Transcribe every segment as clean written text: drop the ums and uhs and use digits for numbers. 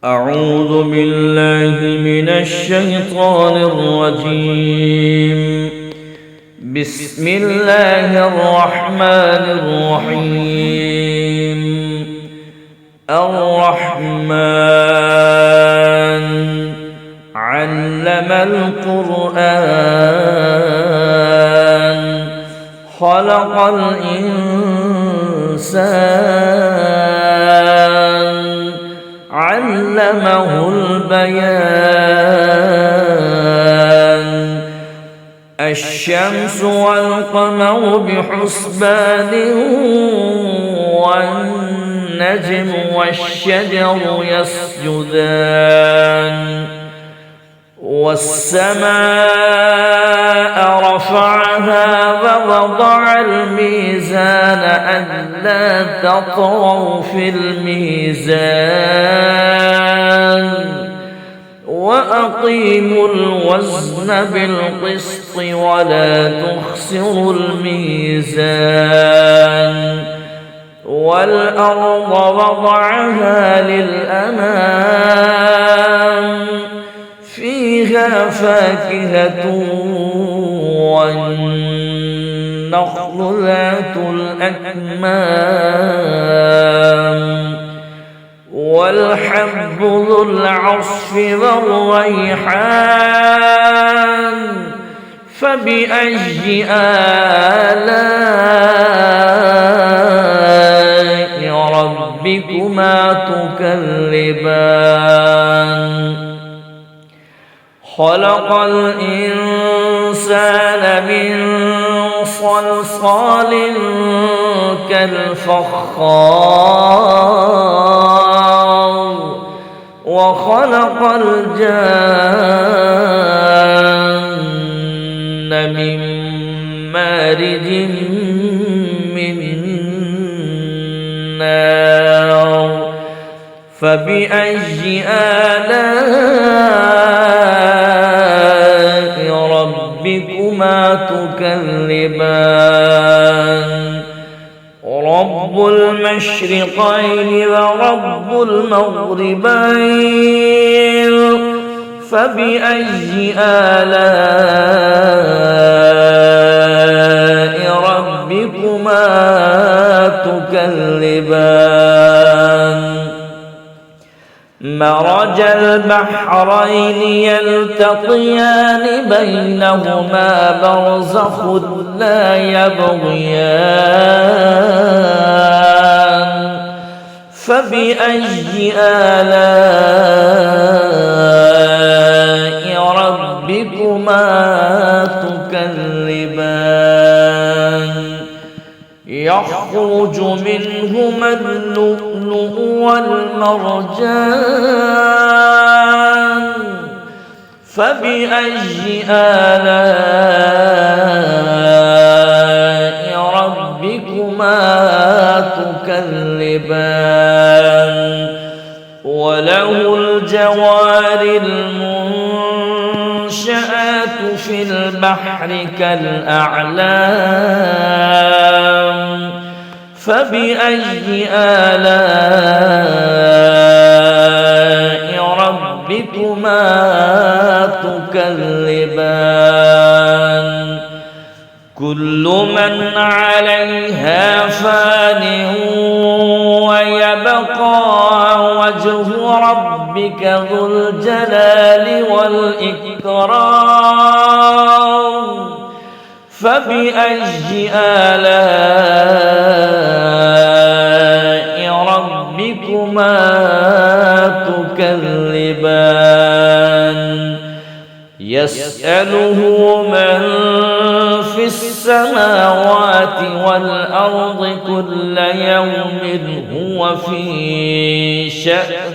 أعوذ بالله من الشيطان الرجيم. بسم الله الرحمن الرحيم. الرحمن علم القرآن خلق الإنسان علمه البيان. الشمس والقمر بحسبان والنجم والشجر يسجدان. والسماء رفعها ووضع الميزان ألا تطغوا في الميزان وأقيموا الوزن بالقسط ولا تخسروا الميزان. والأرض وضعها للأنام فيها فاكهة والنخل ذات الأكمام والحب ذو العصف والريحان. فبأي آلاء ربكما تكذبان. خلق الإنسان من صلصال كالفخار وخلق الجان من مارج من نار. فبأي آلاء ربكما تكذبان. رب المشرقين ورب المغربين. فبأي آلاء ربكما تكذبان. مرج البحرين يلتقيان بينهما برزخ لا يبغيان. فبأي آلاء ربكما تكذبان. يخرج منهما اللؤلؤ والمرجان. فبأي آلاء ربكما تكذبان. وله الجوار المنشآت في البحر كالأعلام. فبأي آلاء ربكما تكذبان. كل من عليها فان ويبقى وجه ربك ذو الجلال والإكرام. فبأي آلاء ربكما تكذبان. يسأله من في السماوات والأرض كل يوم هو في شأن.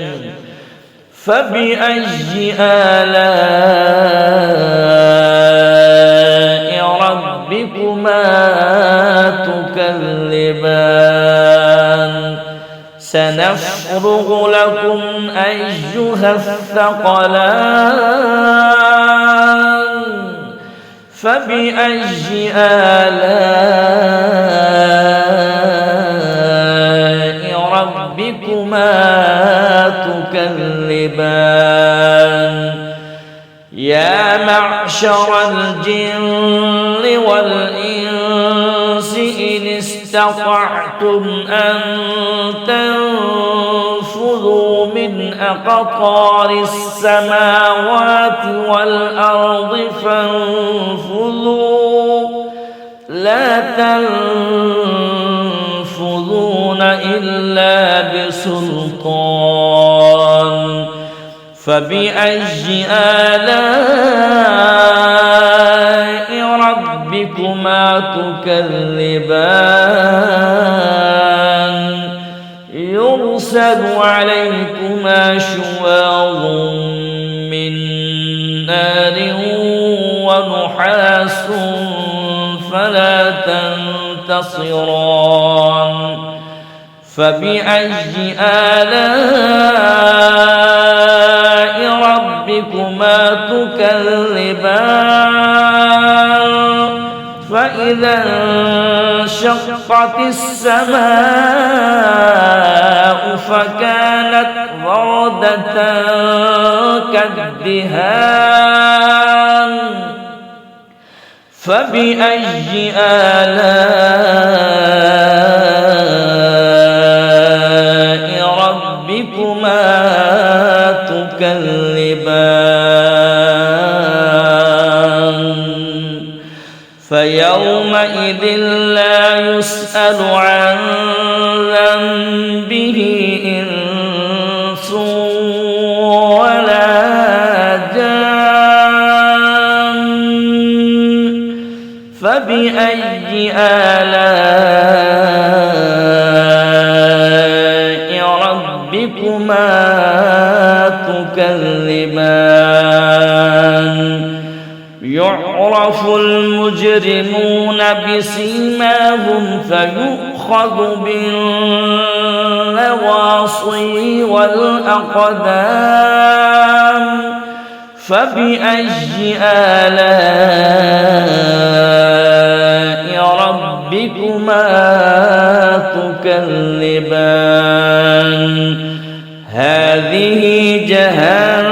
فبأي آلاء ربكما تكذبان. سنفرغ لكم أيها الثقلان. فبأي آلاء ربكما تكذبان. تكذبان يا معشر الجن والإنس إن استطعتم أن تنفذوا من أقطار السماوات والأرض فانفذوا لا تنفذون إلا بسلطان فبأي آلاء ربكما تكذبان يرسل عليكما شواظ من نار ونحاس فلا تنتصران فبأي آلاء ربكما تكذبان فإذا انشقت السماء فكانت وردة كالدهان فبأي آلاء ربكما تكذبان فيومئذ لا يسأل عن ذنبه إنس ولا جان فبأي آلاء ربكما تكذبان يعرف المجرمون بسيماهم فيؤخذ بالنواصي والأقدام فبأي آلاء ربكما تكذبان هذه جهنم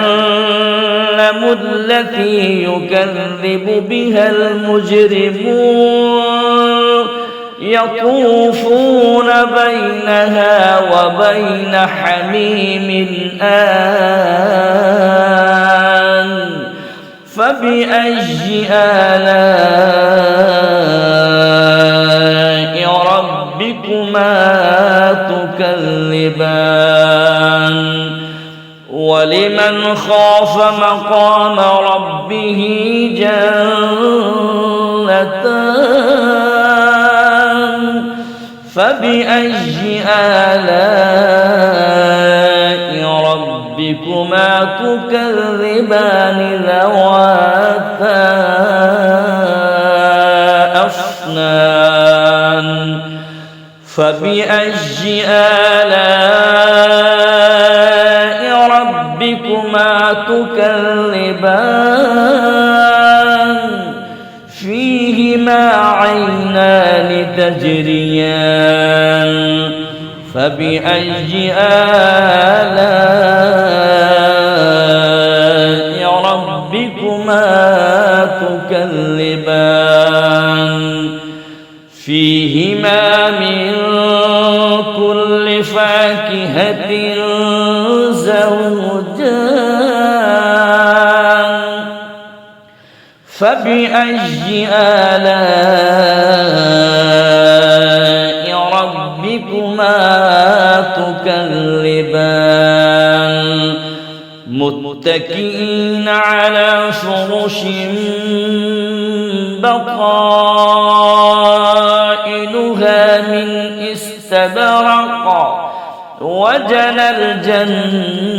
التي يكذب بها المجرمون يطوفون بينها وبين حميم آن فبأي آلاء ربكما تكذبان ولمن خاف مقام ربه جنتان فبأي آلاء ربكما تكذبان ذواتا أفنان فبأي آلاء ربكما تكذبان فيهما عينان تجريان فبأي آلاء ربكما تكذبان فيهما من كل فاكهة زوجان فبأي آلاء ربكما تكذبان متكئين على فرش بطائنها من استبرق وجنى الجنتين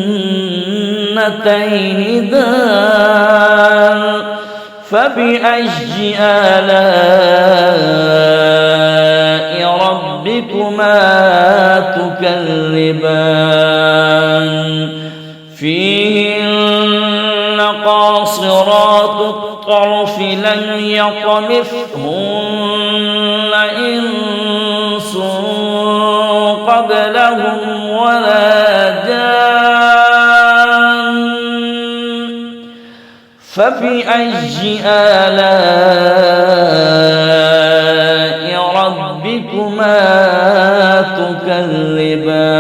دان فبأي آلاء ربكما تكذبان فيهن قاصرات الطرف لم يطمثهن إنس قبلهم ولا جان فبأي آلاء ربكما تكذبان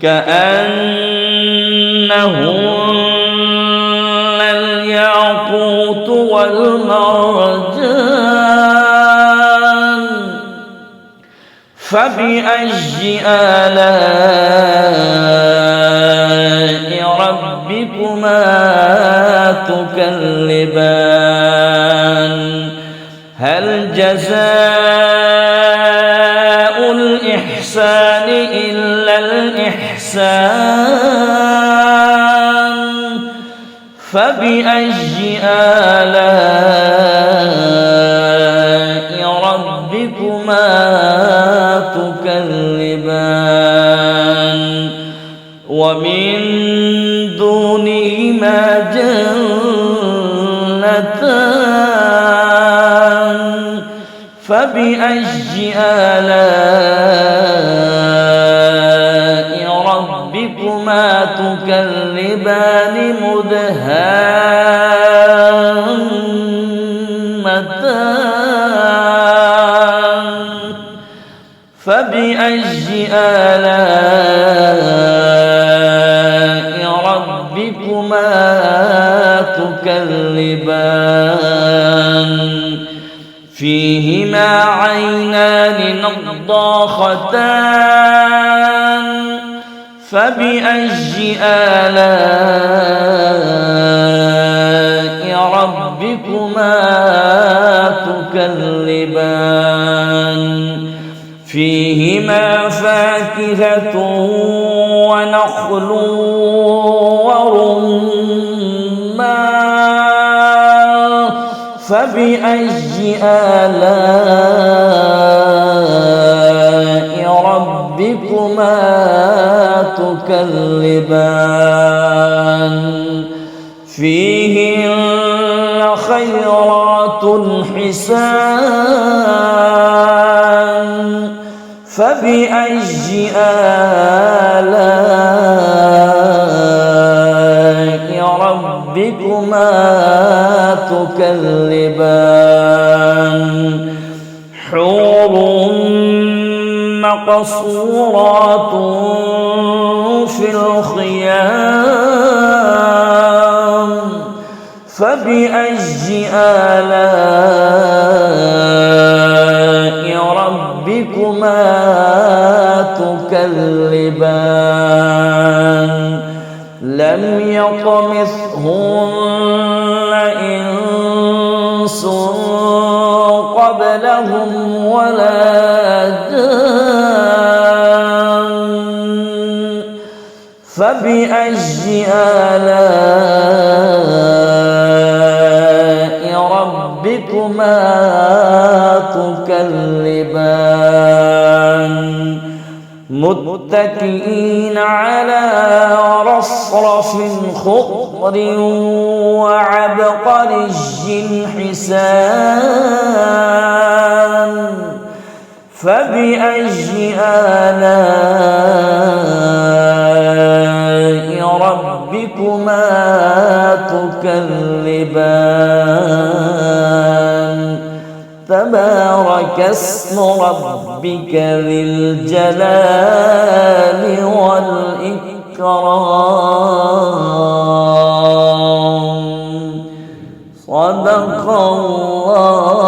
كأنهن الياقوت والمرجان فبأي آلاء ربكما تكذبان هل جزاء الإحسان إلا الإحسان فبأي آلاء ربكما تكذبان ومن دونهما جنتان فبأي آلاء ربكما تكذبان مدهامتان فبأي آلاء ربكما تكذبان فيهما عينان نضاختان فبأي آلاء ربكما تكذبان فيهما فاكهة ونخل ورمان فبأي آلاء ربكما تكذبان فيهن خيرات حسان فبأي آلاء ربكما تكذبان حور مقصورات في الخيام فبأي آلاء ربكما تكذبان لم يطمثهن إنس قبلهم ولا جان فبأي آلاء ربكما تكذبان متكئين على رصرف خضر وعبقري حسان فبأي آلاء ربكما تكذبان تبارك اسم ربك ذي الجلال والإكرام صدق الله